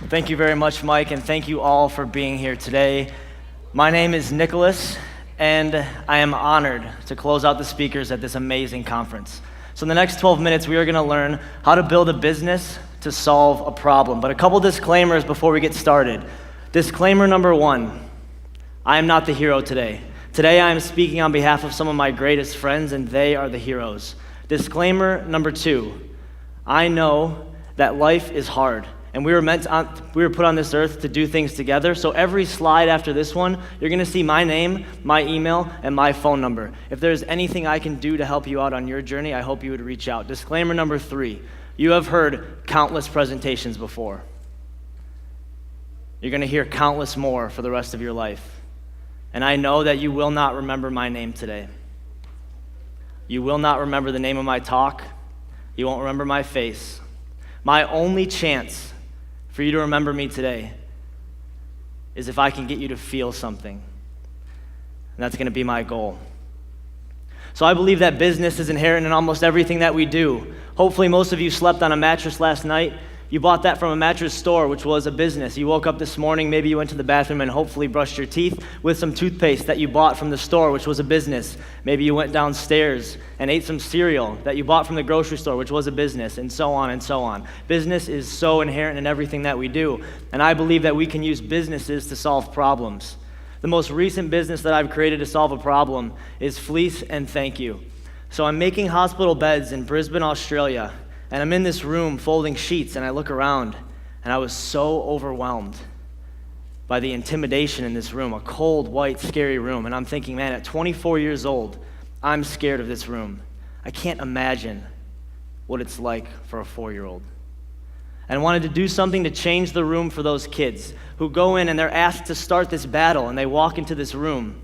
Thank you very much, Mike, and thank you all for being here today. My name is Nicholas, and I am honored to close out the speakers at this amazing conference. So in the next 12 minutes, we are going to learn how to build a business to solve a problem. But a couple disclaimers before we get started. Disclaimer number one, I am not the hero today. Today I am speaking on behalf of some of my greatest friends, and they are the heroes. Disclaimer number two, I know that life is hard. And we were put on this earth to do things together. So every slide after this one, you're going to see my name, my email, and my phone number. If there's anything I can do to help you out on your journey, I hope you would reach out. Disclaimer number three, you have heard countless presentations before. You're going to hear countless more for the rest of your life. And I know that you will not remember my name today. You will not remember the name of my talk. You won't remember my face. My only chance for you to remember me today is if I can get you to feel something. And that's going to be my goal. So I believe that business is inherent in almost everything that we do. Hopefully most of you slept on a mattress last night. You bought that from a mattress store, which was a business. You woke up this morning, maybe you went to the bathroom and hopefully brushed your teeth with some toothpaste that you bought from the store, which was a business. Maybe you went downstairs and ate some cereal that you bought from the grocery store, which was a business, and so on and so on. Business is so inherent in everything that we do, and I believe that we can use businesses to solve problems. The most recent business that I've created to solve a problem is Fleece and Thank You. So I'm making hospital beds in Brisbane, Australia, and I'm in this room folding sheets, and I look around, and I was so overwhelmed by the intimidation in this room, a cold, white, scary room. And I'm thinking, man, at 24 years old, I'm scared of this room. I can't imagine what it's like for a 4-year-old. And I wanted to do something to change the room for those kids who go in and they're asked to start this battle, and they walk into this room,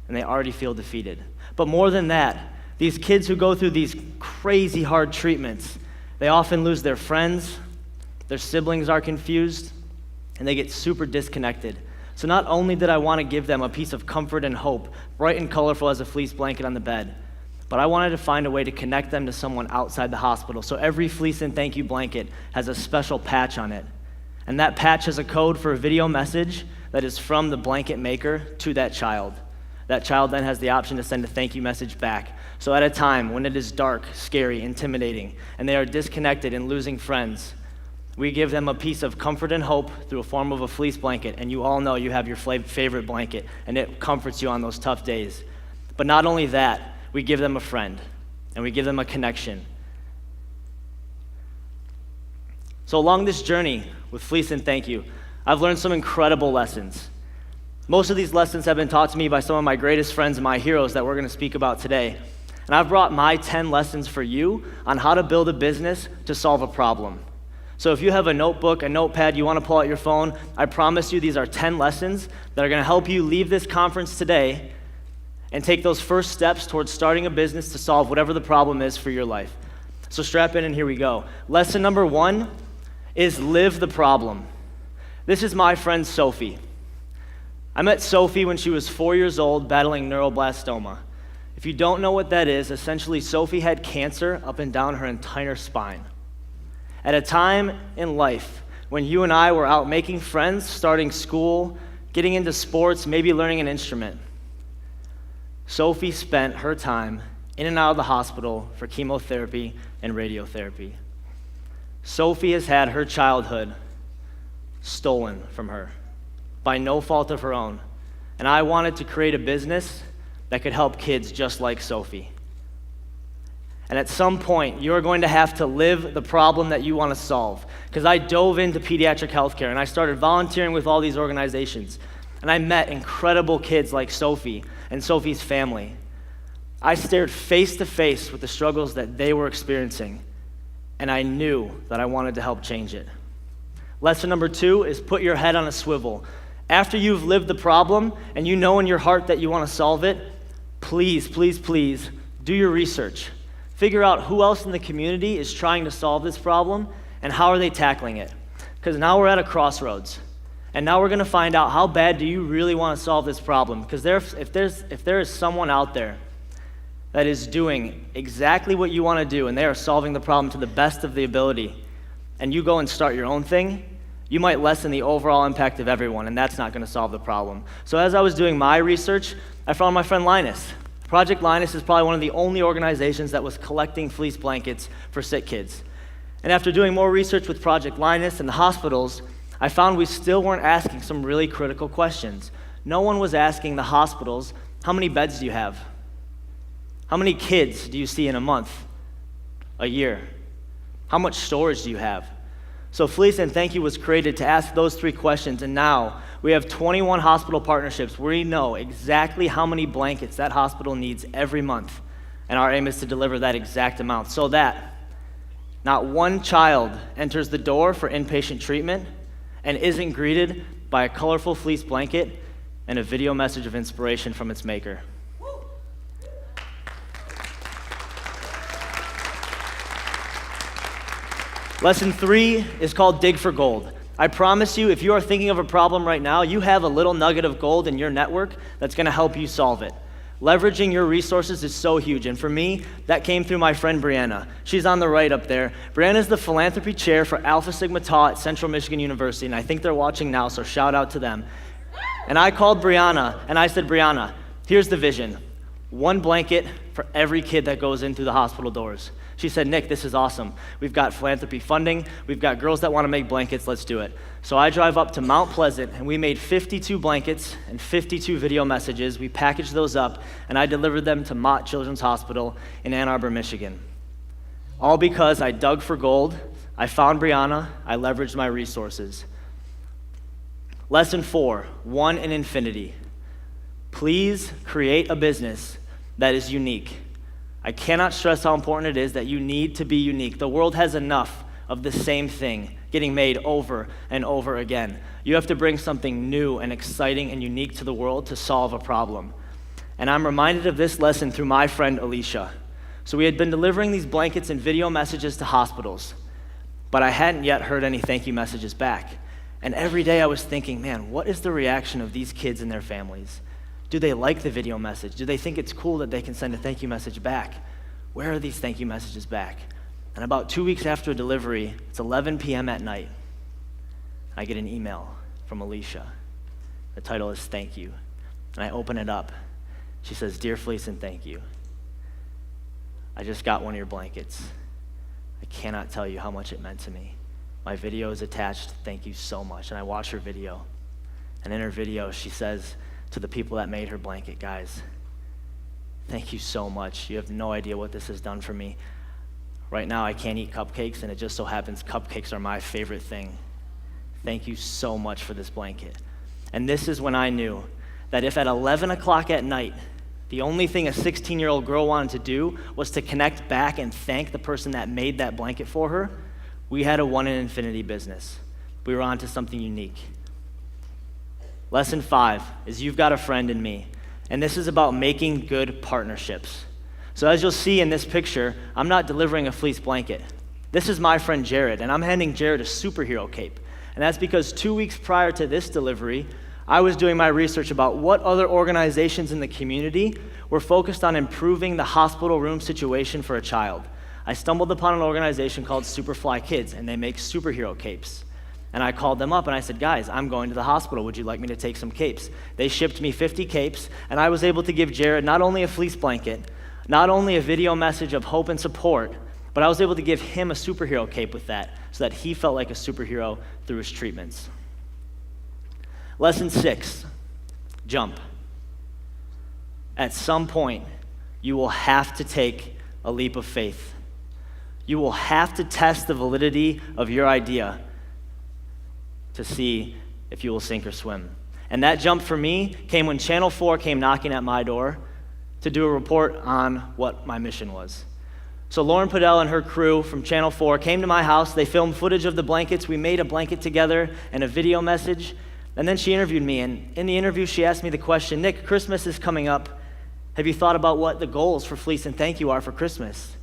and they already feel defeated. But more than that, these kids who go through these crazy hard treatments, they often lose their friends, their siblings are confused, and they get super disconnected. So not only did I want to give them a piece of comfort and hope, bright and colorful as a fleece blanket on the bed, but I wanted to find a way to connect them to someone outside the hospital. So every Fleece and Thank You blanket has a special patch on it. And that patch has a code for a video message that is from the blanket maker to that child. That child then has the option to send a thank you message back. So at a time when it is dark, scary, intimidating, and they are disconnected and losing friends, we give them a piece of comfort and hope through a form of a fleece blanket. And you all know you have your favorite blanket, and it comforts you on those tough days. But not only that, we give them a friend, and we give them a connection. So along this journey with Fleece and Thank You, I've learned some incredible lessons. Most of these lessons have been taught to me by some of my greatest friends and my heroes that we're going to speak about today. And I've brought my 10 lessons for you on how to build a business to solve a problem. So if you have a notebook, a notepad, you want to pull out your phone, I promise you these are 10 lessons that are going to help you leave this conference today and take those first steps towards starting a business to solve whatever the problem is for your life. So strap in and here we go. Lesson number one is live the problem. This is my friend Sophie. I met Sophie when she was 4 years old battling neuroblastoma. If you don't know what that is, essentially Sophie had cancer up and down her entire spine. At a time in life when you and I were out making friends, starting school, getting into sports, maybe learning an instrument, Sophie spent her time in and out of the hospital for chemotherapy and radiotherapy. Sophie has had her childhood stolen from her by no fault of her own. And I wanted to create a business that could help kids just like Sophie. And at some point, you're going to have to live the problem that you want to solve. Because I dove into pediatric healthcare, and I started volunteering with all these organizations. And I met incredible kids like Sophie and Sophie's family. I stared face to face with the struggles that they were experiencing, and I knew that I wanted to help change it. Lesson number two is put your head on a swivel. After you've lived the problem and you know in your heart that you want to solve it, please, please, please do your research. Figure out who else in the community is trying to solve this problem and how are they tackling it. Because now we're at a crossroads. And now we're going to find out how bad do you really want to solve this problem. Because if there is someone out there that is doing exactly what you want to do and they are solving the problem to the best of the ability, and you go and start your own thing, You might lessen the overall impact of everyone, and that's not going to solve the problem. So as I was doing my research, I found my friend Linus. Project Linus is probably one of the only organizations that was collecting fleece blankets for sick kids. And after doing more research with Project Linus and the hospitals, I found we still weren't asking some really critical questions. No one was asking the hospitals, how many beds do you have? How many kids do you see in a month, a year? How much storage do you have? So Fleece and Thank You was created to ask those 3 questions, and now we have 21 hospital partnerships where we know exactly how many blankets that hospital needs every month, and our aim is to deliver that exact amount so that not one child enters the door for inpatient treatment and isn't greeted by a colorful fleece blanket and a video message of inspiration from its maker. Lesson 3 is called Dig for Gold. I promise you, if you are thinking of a problem right now, you have a little nugget of gold in your network that's going to help you solve it. Leveraging your resources is so huge, and for me, that came through my friend Brianna. She's on the right up there. Brianna is the philanthropy chair for Alpha Sigma Tau at Central Michigan University, and I think they're watching now, so shout out to them. And I called Brianna, and I said, Brianna, here's the vision. 1 blanket for every kid that goes in through the hospital doors. She said, Nick, this is awesome. We've got philanthropy funding. We've got girls that want to make blankets. Let's do it. So I drive up to Mount Pleasant, and we made 52 blankets and 52 video messages. We packaged those up, and I delivered them to Mott Children's Hospital in Ann Arbor, Michigan. All because I dug for gold. I found Brianna. I leveraged my resources. Lesson 4, 1 in infinity. Please create a business that is unique. I cannot stress how important it is that you need to be unique. The world has enough of the same thing getting made over and over again. You have to bring something new and exciting and unique to the world to solve a problem. And I'm reminded of this lesson through my friend Alicia. So we had been delivering these blankets and video messages to hospitals, but I hadn't yet heard any thank you messages back. And every day I was thinking, man, what is the reaction of these kids and their families? Do they like the video message? Do they think it's cool that they can send a thank you message back? Where are these thank you messages back? And about 2 weeks after delivery, it's 11 p.m. at night, I get an email from Alicia. The title is Thank You. And I open it up. She says, Dear Fleece and Thank You, I just got one of your blankets. I cannot tell you how much it meant to me. My video is attached. Thank you so much. And I watch her video. And in her video, she says to the people that made her blanket, guys, thank you so much. You have no idea what this has done for me. Right now, I can't eat cupcakes, and it just so happens cupcakes are my favorite thing. Thank you so much for this blanket. And this is when I knew that if at 11 o'clock at night, the only thing a 16-year-old girl wanted to do was to connect back and thank the person that made that blanket for her, we had a 1 in infinity business. We were on to something unique. Lesson 5 is you've got a friend in me, and this is about making good partnerships. So as you'll see in this picture, I'm not delivering a fleece blanket. This is my friend Jared, and I'm handing Jared a superhero cape. And that's because 2 weeks prior to this delivery, I was doing my research about what other organizations in the community were focused on improving the hospital room situation for a child. I stumbled upon an organization called Superfly Kids, and they make superhero capes. And I called them up and I said, guys, I'm going to the hospital. Would you like me to take some capes? They shipped me 50 capes, and I was able to give Jared not only a fleece blanket, not only a video message of hope and support, but I was able to give him a superhero cape with that so that he felt like a superhero through his treatments. Lesson 6, jump. At some point, you will have to take a leap of faith. You will have to test the validity of your idea to see if you will sink or swim. And that jump for me came when Channel 4 came knocking at my door to do a report on what my mission was. So Lauren Podell and her crew from Channel 4 came to my house. They filmed footage of the blankets. We made a blanket together and a video message. And then she interviewed me. And in the interview, she asked me the question, Nick, Christmas is coming up. Have you thought about what the goals for Fleece and Thank You are for Christmas?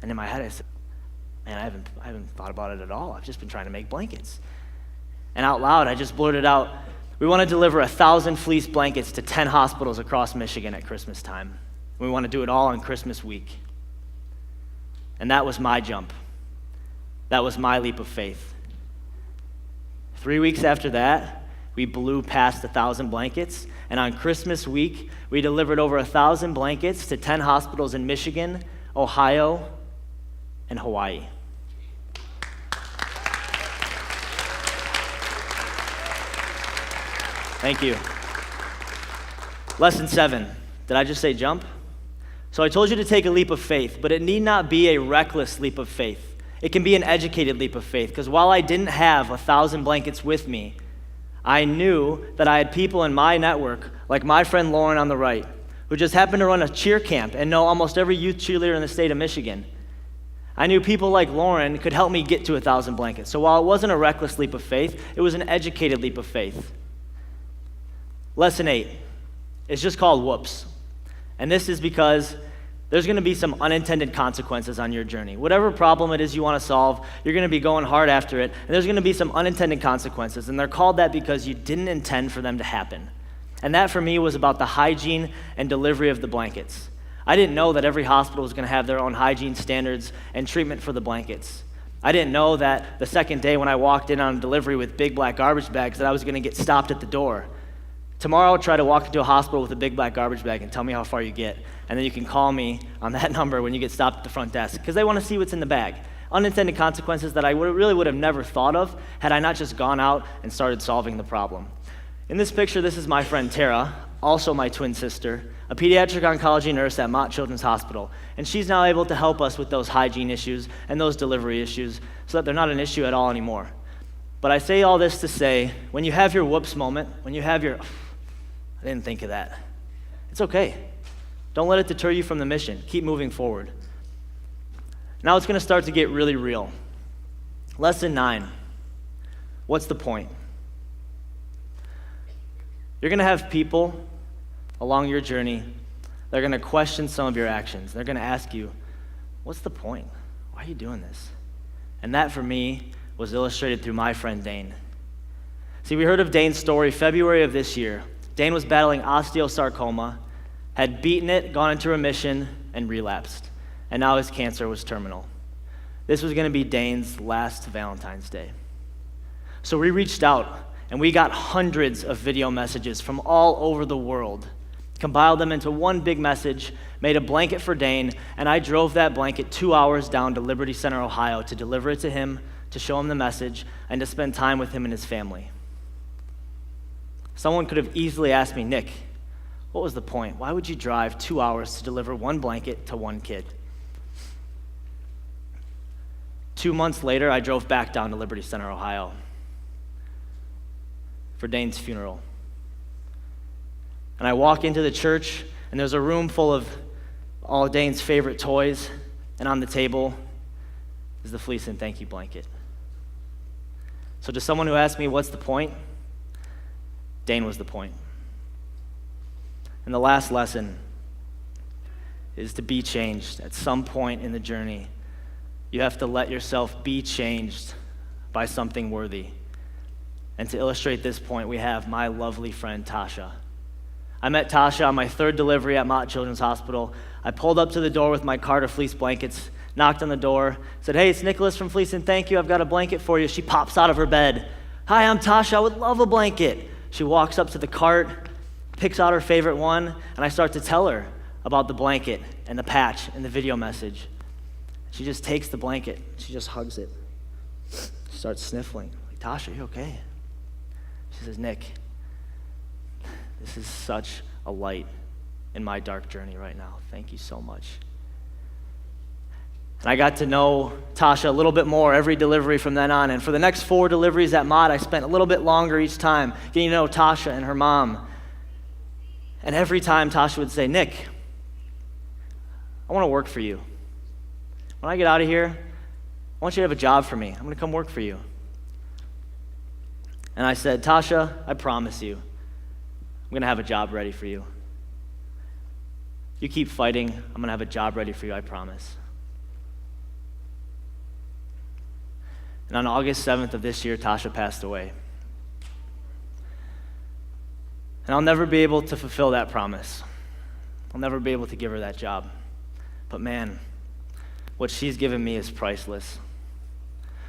And in my head, I said, man, I haven't thought about it at all. I've just been trying to make blankets. And out loud, I just blurted out, we want to deliver 1,000 fleece blankets to 10 hospitals across Michigan at Christmas time. We want to do it all on Christmas week. And that was my jump. That was my leap of faith. 3 weeks after that, we blew past 1,000 blankets, and on Christmas week, we delivered over 1,000 blankets to 10 hospitals in Michigan, Ohio, and Hawaii. Thank you. Lesson 7. Did I just say jump? So I told you to take a leap of faith, but it need not be a reckless leap of faith. It can be an educated leap of faith, because while I didn't have 1,000 blankets with me, I knew that I had people in my network, like my friend Lauren on the right, who just happened to run a cheer camp and know almost every youth cheerleader in the state of Michigan. I knew people like Lauren could help me get to 1,000 blankets. So while it wasn't a reckless leap of faith, it was an educated leap of faith. Lesson 8 is just called whoops. And this is because there's going to be some unintended consequences on your journey. Whatever problem it is you want to solve, you're going to be going hard after it, and there's going to be some unintended consequences. And they're called that because you didn't intend for them to happen. And that for me was about the hygiene and delivery of the blankets. I didn't know that every hospital was going to have their own hygiene standards and treatment for the blankets. I didn't know that the second day when I walked in on delivery with big black garbage bags that I was going to get stopped at the door. Tomorrow, try to walk into a hospital with a big black garbage bag and tell me how far you get. And then you can call me on that number when you get stopped at the front desk, because they want to see what's in the bag. Unintended consequences that I really would have never thought of had I not just gone out and started solving the problem. In this picture, this is my friend Tara, also my twin sister, a pediatric oncology nurse at Mott Children's Hospital. And she's now able to help us with those hygiene issues and those delivery issues so that they're not an issue at all anymore. But I say all this to say, when you have your whoops moment, when you have your, I didn't think of that, it's okay. Don't let it deter you from the mission. Keep moving forward. Now it's going to start to get really real. Lesson 9. What's the point? You're going to have people along your journey that are going to question some of your actions. They're going to ask you, what's the point? Why are you doing this? And that, for me, was illustrated through my friend Dane. See, we heard of Dane's story February of this year. Dane was battling osteosarcoma, had beaten it, gone into remission, and relapsed. And now his cancer was terminal. This was going to be Dane's last Valentine's Day. So we reached out, and we got hundreds of video messages from all over the world, compiled them into one big message, made a blanket for Dane, and I drove that blanket 2 hours down to Liberty Center, Ohio, to deliver it to him, to show him the message, and to spend time with him and his family. Someone could have easily asked me, Nick, what was the point? Why would you drive 2 hours to deliver one blanket to one kid? 2 months later, I drove back down to Liberty Center, Ohio for Dane's funeral. And I walk into the church, and there's a room full of all of Dane's favorite toys, and on the table is the Fleece and Thank You blanket. So to someone who asked me, what's the point? Dane was the point. And the last lesson is to be changed. At some point in the journey, you have to let yourself be changed by something worthy. And to illustrate this point, we have my lovely friend Tasha. I met Tasha on my third delivery at Mott Children's Hospital. I pulled up to the door with my cart of fleece blankets, knocked on the door, said, hey, it's Nicholas from Fleece and Thank You. I've got a blanket for you. She pops out of her bed. Hi, I'm Tasha. I would love a blanket. She walks up to the cart, picks out her favorite one, and I start to tell her about the blanket and the patch and the video message. She just takes the blanket. She just hugs it. She starts sniffling. Like, Tasha, you okay? She says, Nick, this is such a light in my dark journey right now. Thank you so much. And I got to know Tasha a little bit more every delivery from then on. And for the next 4 deliveries at Mott, I spent a little bit longer each time getting to know Tasha and her mom. And every time Tasha would say, Nick, I want to work for you. When I get out of here, I want you to have a job for me. I'm going to come work for you. And I said, Tasha, I promise you, I'm going to have a job ready for you. You keep fighting, I'm going to have a job ready for you, I promise. And on August 7th of this year, Tasha passed away. And I'll never be able to fulfill that promise. I'll never be able to give her that job. But man, what she's given me is priceless.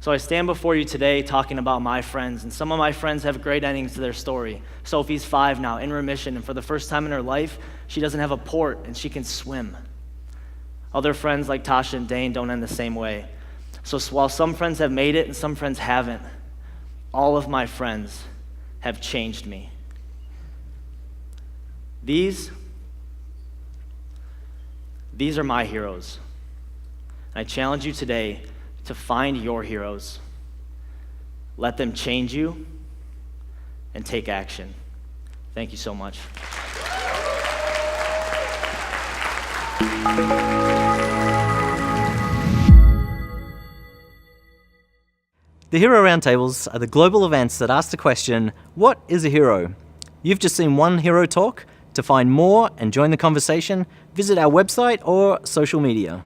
So I stand before you today talking about my friends, and some of my friends have great endings to their story. Sophie's 5 now, in remission, and for the first time in her life, she doesn't have a port and she can swim. Other friends like Tasha and Dane don't end the same way. So while some friends have made it and some friends haven't, all of my friends have changed me. These are my heroes. And I challenge you today to find your heroes. Let them change you and take action. Thank you so much. The Hero Roundtables are the global events that ask the question, what is a hero? You've just seen one hero talk. To find more and join the conversation, visit our website or social media.